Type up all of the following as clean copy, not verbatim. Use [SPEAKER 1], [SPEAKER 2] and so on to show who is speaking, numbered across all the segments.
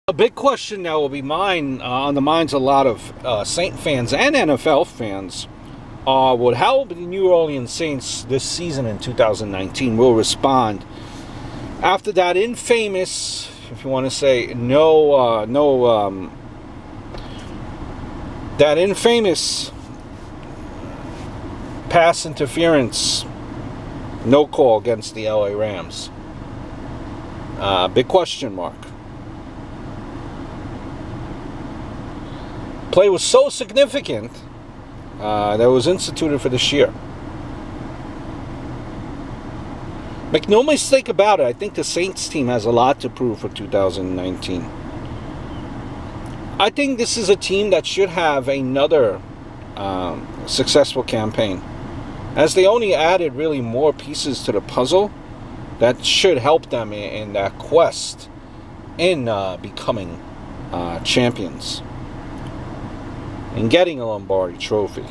[SPEAKER 1] A big question now will be on the minds of a lot of Saint fans and NFL fans. Would how the New Orleans Saints this season in 2019 will respond after that infamous, if you want to say, that infamous pass interference, no call against the LA Rams. Big question mark. Play was so significant that was instituted for this year. Make no mistake about it, I think the Saints team has a lot to prove for 2019. I think this is a team that should have another successful campaign. As they only added really more pieces to the puzzle, that should help them in that quest in becoming champions and getting a Lombardi trophy.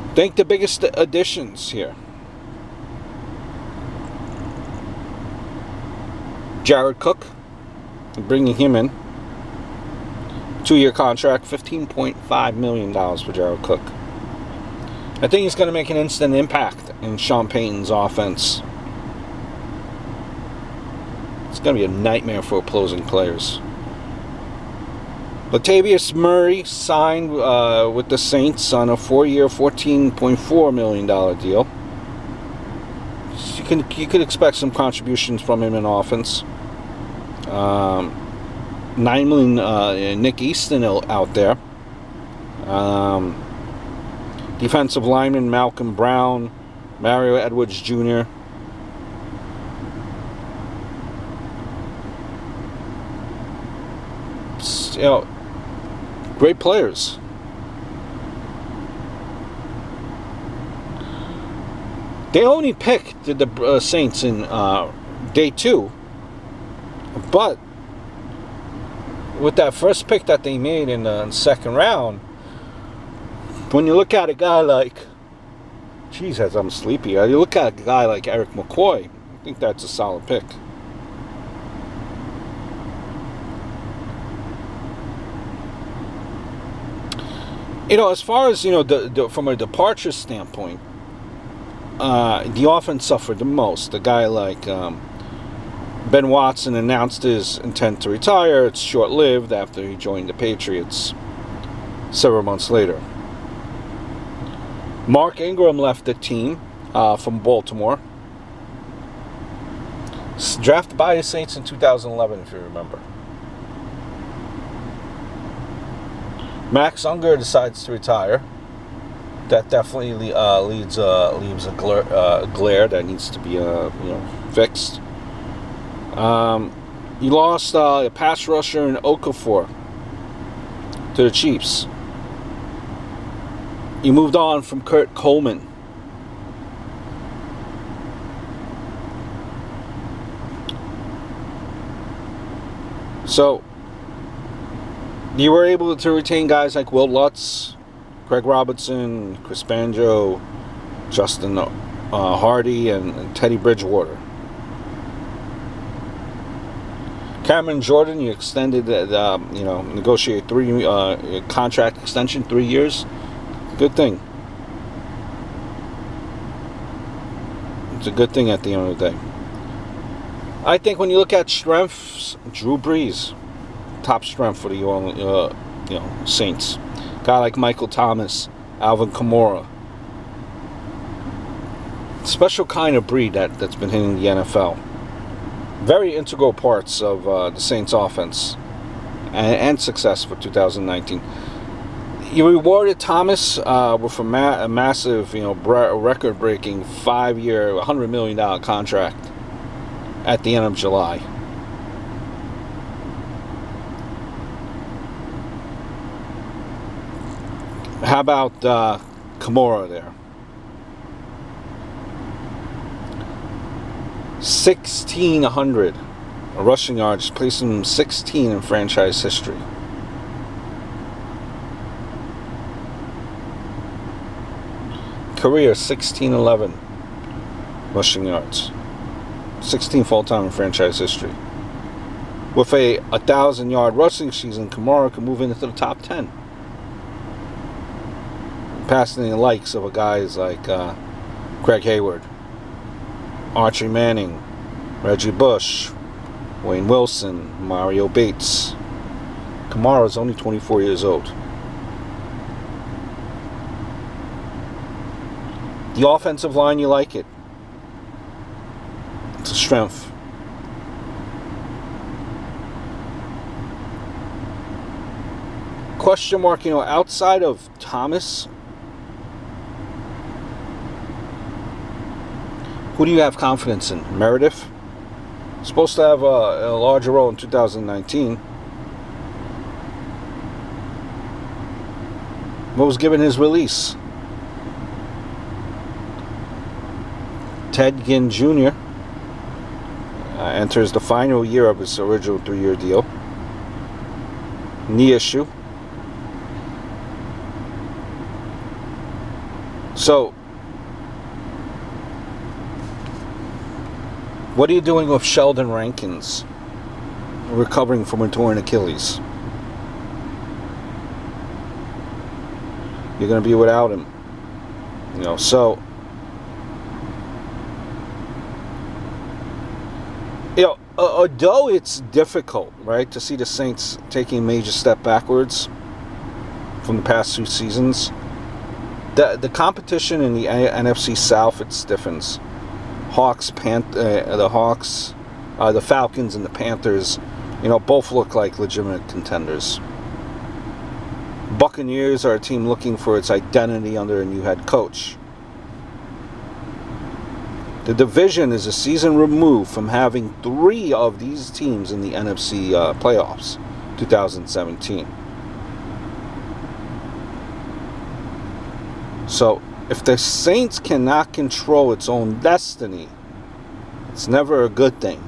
[SPEAKER 1] I think the biggest additions here: Jared Cook, bringing him in. 2-year contract, $15.5 million for Jared Cook. I think he's going to make an instant impact in Sean Payton's offense. It's going to be a nightmare for opposing players. Latavius Murray signed with the Saints on a 4-year, $14.4 million deal. You could expect some contributions from him in offense. $9 million, Nick Easton out there. Defensive lineman Malcolm Brown, Mario Edwards Jr. You know, great players. They only picked the Saints in day 2, but with that first pick that they made in the second round, when you look at a guy like, geez, as I'm sleepy, you look at a guy like Eric McCoy, I think that's a solid pick. You know, as far as, you know, from a departure standpoint, the offense suffered the most. A guy like Ben Watson announced his intent to retire. It's short-lived after he joined the Patriots several months later. Mark Ingram left the team from Baltimore. Drafted by the Saints in 2011, if you remember. Max Unger decides to retire. That definitely leaves a glare that needs to be fixed. You lost a pass rusher in Okafor to the Chiefs. You moved on from Kurt Coleman. So you were able to retain guys like Will Lutz, Greg Robertson, Chris Banjo, Justin Hardy, and Teddy Bridgewater. Cameron Jordan, you extended, negotiated 3 contract extension, 3 years. Good thing. It's a good thing at the end of the day. I think when you look at strengths, Drew Brees, top strength for the Saints. Guy like Michael Thomas, Alvin Kamara. Special kind of breed that's been hitting the NFL. Very integral parts of the Saints offense and success for 2019. You rewarded Thomas with a massive, record-breaking 5-year, $100 million contract at the end of July. How about Kamara there? 1,600 rushing yards, placing him 16 in franchise history. Career 1,611 rushing yards. 16th all-time in franchise history. With a 1,000-yard rushing season, Kamara can move into the top 10. Passing the likes of guys like Craig Hayward, Archie Manning, Reggie Bush, Wayne Wilson, Mario Bates. Kamara is only 24 years old. The offensive line, you like it. It's a strength. Question mark, outside of Thomas, who do you have confidence in? Meredith? Supposed to have a larger role in 2019. What was given his release? Ted Ginn Jr. Enters the final year of his original 3-year deal. Knee issue. So, what are you doing with Sheldon Rankins recovering from a torn Achilles? You're going to be without him. So, although it's difficult, right, to see the Saints taking a major step backwards from the past 2 seasons, the competition in the NFC South, it stiffens. The Falcons and the Panthers, both look like legitimate contenders. Buccaneers are a team looking for its identity under a new head coach. The division is a season removed from having 3 of these teams in the NFC playoffs, 2017. So, if the Saints cannot control its own destiny, it's never a good thing.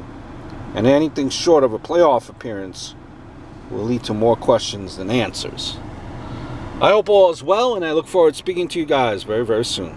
[SPEAKER 1] And anything short of a playoff appearance will lead to more questions than answers. I hope all is well, and I look forward to speaking to you guys very, very soon.